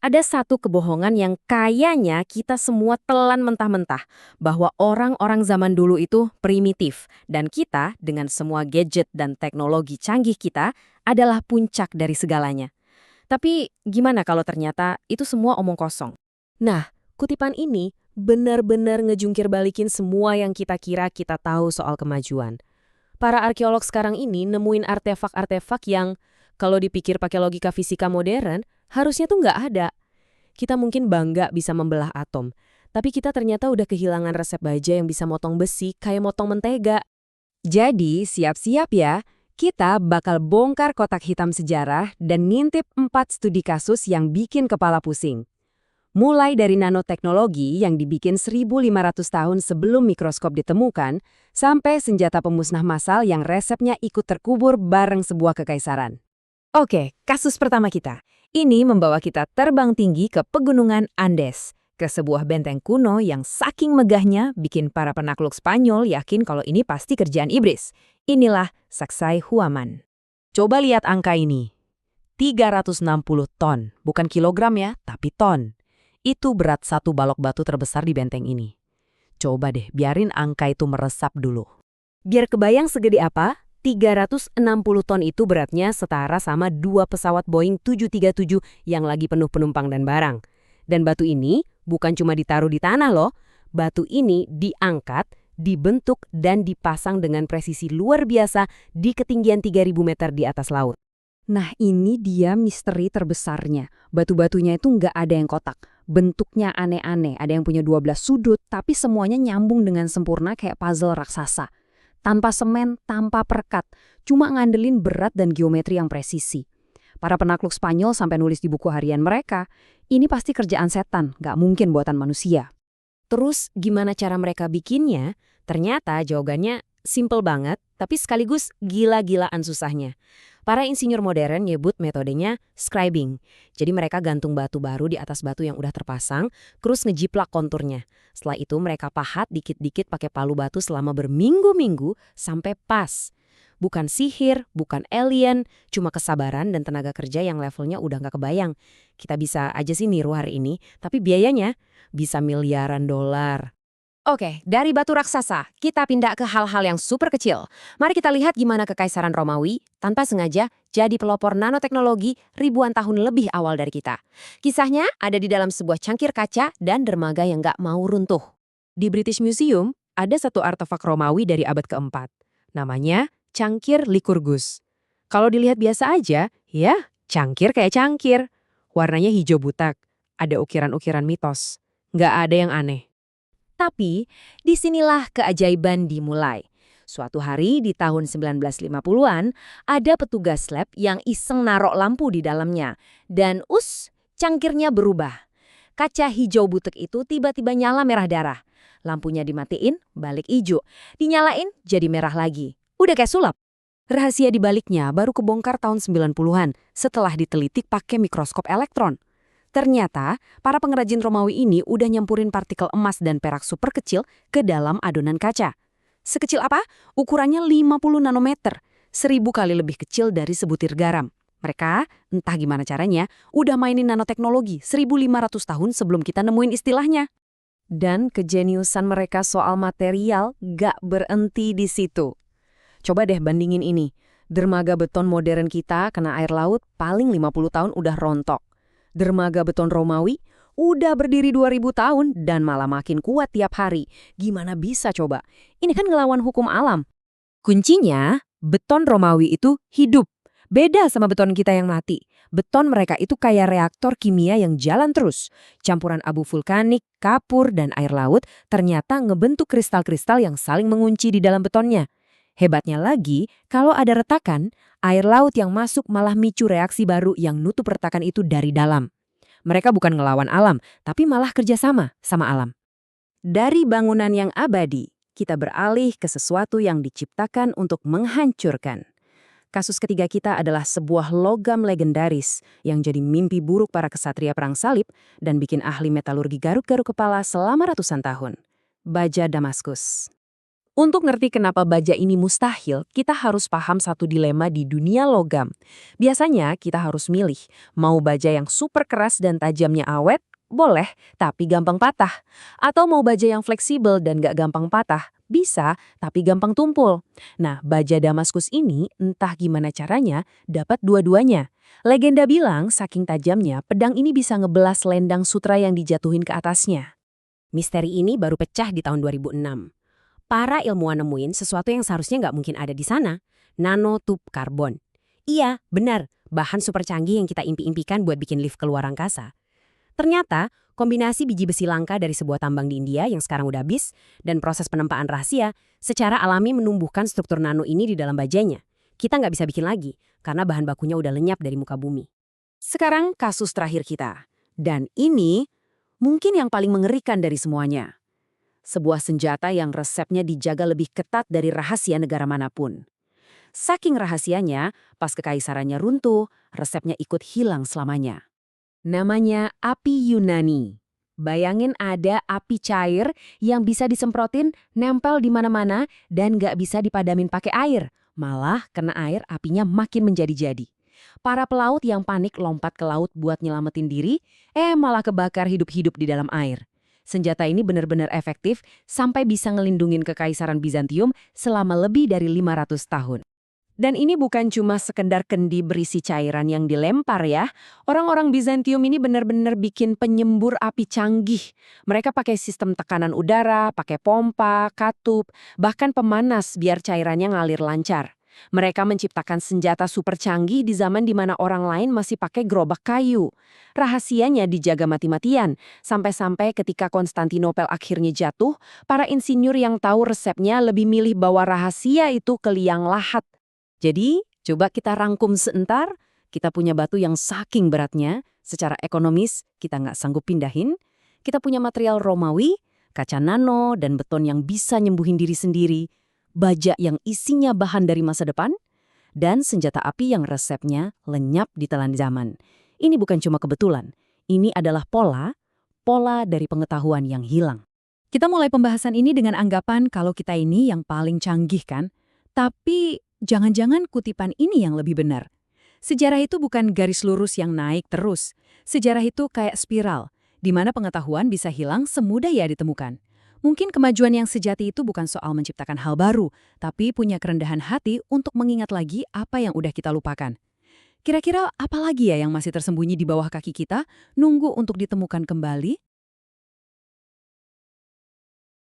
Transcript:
Ada satu kebohongan yang kayaknya kita semua telan mentah-mentah, bahwa orang-orang zaman dulu itu primitif, dan kita dengan semua gadget dan teknologi canggih kita adalah puncak dari segalanya. Tapi gimana kalau ternyata itu semua omong kosong? Nah, kutipan ini benar-benar ngejungkir balikin semua yang kita kira kita tahu soal kemajuan. Para arkeolog sekarang ini nemuin artefak-artefak yang, kalau dipikir pakai logika fisika modern, harusnya tuh nggak ada. Kita mungkin bangga bisa membelah atom, tapi kita ternyata udah kehilangan resep baja yang bisa motong besi kayak motong mentega. Jadi, siap-siap ya, kita bakal bongkar kotak hitam sejarah dan ngintip 4 studi kasus yang bikin kepala pusing. Mulai dari nanoteknologi yang dibikin 1.500 tahun sebelum mikroskop ditemukan, sampai senjata pemusnah massal yang resepnya ikut terkubur bareng sebuah kekaisaran. Oke, kasus pertama kita. Ini membawa kita terbang tinggi ke pegunungan Andes, ke sebuah benteng kuno yang saking megahnya bikin para penakluk Spanyol yakin kalau ini pasti kerjaan iblis. Inilah Sacsayhuaman. Coba lihat angka ini. 360 ton, bukan kilogram ya, tapi ton. Itu berat satu balok batu terbesar di benteng ini. Coba deh, biarin angka itu meresap dulu. Biar kebayang segede apa, 360 ton itu beratnya setara sama 2 pesawat Boeing 737 yang lagi penuh penumpang dan barang. Dan batu ini bukan cuma ditaruh di tanah loh. Batu ini diangkat, dibentuk, dan dipasang dengan presisi luar biasa di ketinggian 3.000 meter di atas laut. Nah, ini dia misteri terbesarnya. Batu-batunya itu nggak ada yang kotak. Bentuknya aneh-aneh, ada yang punya 12 sudut, tapi semuanya nyambung dengan sempurna kayak puzzle raksasa. Tanpa semen, tanpa perekat, cuma ngandelin berat dan geometri yang presisi. Para penakluk Spanyol sampai nulis di buku harian mereka, ini pasti kerjaan setan, nggak mungkin buatan manusia. Terus gimana cara mereka bikinnya? Ternyata jawabannya simple banget, tapi sekaligus gila-gilaan susahnya. Para insinyur modern nyebut metodenya scribing. Jadi mereka gantung batu baru di atas batu yang udah terpasang, terus ngejiplak konturnya. Setelah itu mereka pahat dikit-dikit pakai palu batu selama berminggu-minggu sampai pas. Bukan sihir, bukan alien, cuma kesabaran dan tenaga kerja yang levelnya udah nggak kebayang. Kita bisa aja sih niru hari ini, tapi biayanya bisa miliaran dolar. Oke, dari batu raksasa, kita pindah ke hal-hal yang super kecil. Mari kita lihat gimana Kekaisaran Romawi, tanpa sengaja, jadi pelopor nanoteknologi ribuan tahun lebih awal dari kita. Kisahnya ada di dalam sebuah cangkir kaca dan dermaga yang nggak mau runtuh. Di British Museum, ada satu artefak Romawi dari abad keempat. Namanya cangkir Lycurgus. Kalau dilihat biasa aja, ya, cangkir kayak cangkir. Warnanya hijau butak, ada ukiran-ukiran mitos. Nggak ada yang aneh. Tapi, disinilah keajaiban dimulai. Suatu hari di tahun 1950-an, ada petugas lab yang iseng narok lampu di dalamnya. Dan cangkirnya berubah. Kaca hijau butek itu tiba-tiba nyala merah darah. Lampunya dimatiin, balik hijau. Dinyalain, jadi merah lagi. Udah kayak sulap. Rahasia dibaliknya baru kebongkar tahun 90-an setelah ditelitik pakai mikroskop elektron. Ternyata, para pengrajin Romawi ini udah nyampurin partikel emas dan perak super kecil ke dalam adonan kaca. Sekecil apa? Ukurannya 50 nanometer, 1000 kali lebih kecil dari sebutir garam. Mereka, entah gimana caranya, udah mainin nanoteknologi 1.500 tahun sebelum kita nemuin istilahnya. Dan kejeniusan mereka soal material gak berhenti di situ. Coba deh bandingin ini. Dermaga beton modern kita kena air laut paling 50 tahun udah rontok. Dermaga beton Romawi udah berdiri 2000 tahun dan malah makin kuat tiap hari. Gimana bisa coba? Ini kan ngelawan hukum alam. Kuncinya, beton Romawi itu hidup. Beda sama beton kita yang mati. Beton mereka itu kayak reaktor kimia yang jalan terus. Campuran abu vulkanik, kapur, dan air laut ternyata ngebentuk kristal-kristal yang saling mengunci di dalam betonnya. Hebatnya lagi, kalau ada retakan, air laut yang masuk malah micu reaksi baru yang nutup retakan itu dari dalam. Mereka bukan ngelawan alam, tapi malah kerjasama sama alam. Dari bangunan yang abadi, kita beralih ke sesuatu yang diciptakan untuk menghancurkan. Kasus ketiga kita adalah sebuah logam legendaris yang jadi mimpi buruk para kesatria perang salib dan bikin ahli metalurgi garuk-garuk kepala selama ratusan tahun. Baja Damaskus. Untuk ngerti kenapa baja ini mustahil, kita harus paham satu dilema di dunia logam. Biasanya kita harus milih, mau baja yang super keras dan tajamnya awet, boleh, tapi gampang patah. Atau mau baja yang fleksibel dan gak gampang patah, bisa, tapi gampang tumpul. Nah, baja Damaskus ini, entah gimana caranya, dapat dua-duanya. Legenda bilang, saking tajamnya, pedang ini bisa ngebelas selendang sutra yang dijatuhin ke atasnya. Misteri ini baru pecah di tahun 2006. Para ilmuwan nemuin sesuatu yang seharusnya nggak mungkin ada di sana, nanotube karbon. Iya, benar, bahan super canggih yang kita impi-impikan buat bikin lift keluar angkasa. Ternyata, kombinasi biji besi langka dari sebuah tambang di India yang sekarang udah habis dan proses penempaan rahasia secara alami menumbuhkan struktur nano ini di dalam bajanya. Kita nggak bisa bikin lagi, karena bahan bakunya udah lenyap dari muka bumi. Sekarang kasus terakhir kita. Dan ini mungkin yang paling mengerikan dari semuanya. Sebuah senjata yang resepnya dijaga lebih ketat dari rahasia negara manapun. Saking rahasianya, pas kekaisarannya runtuh, resepnya ikut hilang selamanya. Namanya api Yunani. Bayangin ada api cair yang bisa disemprotin, nempel di mana-mana, dan nggak bisa dipadamin pakai air. Malah kena air apinya makin menjadi-jadi. Para pelaut yang panik lompat ke laut buat nyelamatin diri, malah kebakar hidup-hidup di dalam air. Senjata ini benar-benar efektif sampai bisa ngelindungin kekaisaran Bizantium selama lebih dari 500 tahun. Dan ini bukan cuma sekedar kendi berisi cairan yang dilempar ya. Orang-orang Bizantium ini benar-benar bikin penyembur api canggih. Mereka pakai sistem tekanan udara, pakai pompa, katup, bahkan pemanas biar cairannya ngalir lancar. Mereka menciptakan senjata super canggih di zaman di mana orang lain masih pakai gerobak kayu. Rahasianya dijaga mati-matian, sampai-sampai ketika Konstantinopel akhirnya jatuh, para insinyur yang tahu resepnya lebih milih bawa rahasia itu ke liang lahat. Jadi, coba kita rangkum sebentar, kita punya batu yang saking beratnya, secara ekonomis kita nggak sanggup pindahin, kita punya material Romawi, kaca nano, dan beton yang bisa nyembuhin diri sendiri, baja yang isinya bahan dari masa depan, dan senjata api yang resepnya lenyap di telan zaman. Ini bukan cuma kebetulan, ini adalah pola dari pengetahuan yang hilang. Kita mulai pembahasan ini dengan anggapan kalau kita ini yang paling canggih kan? Tapi jangan-jangan kutipan ini yang lebih benar. Sejarah itu bukan garis lurus yang naik terus. Sejarah itu kayak spiral, di mana pengetahuan bisa hilang semudah ya ditemukan. Mungkin kemajuan yang sejati itu bukan soal menciptakan hal baru, tapi punya kerendahan hati untuk mengingat lagi apa yang udah kita lupakan. Kira-kira apa lagi ya yang masih tersembunyi di bawah kaki kita, nunggu untuk ditemukan kembali?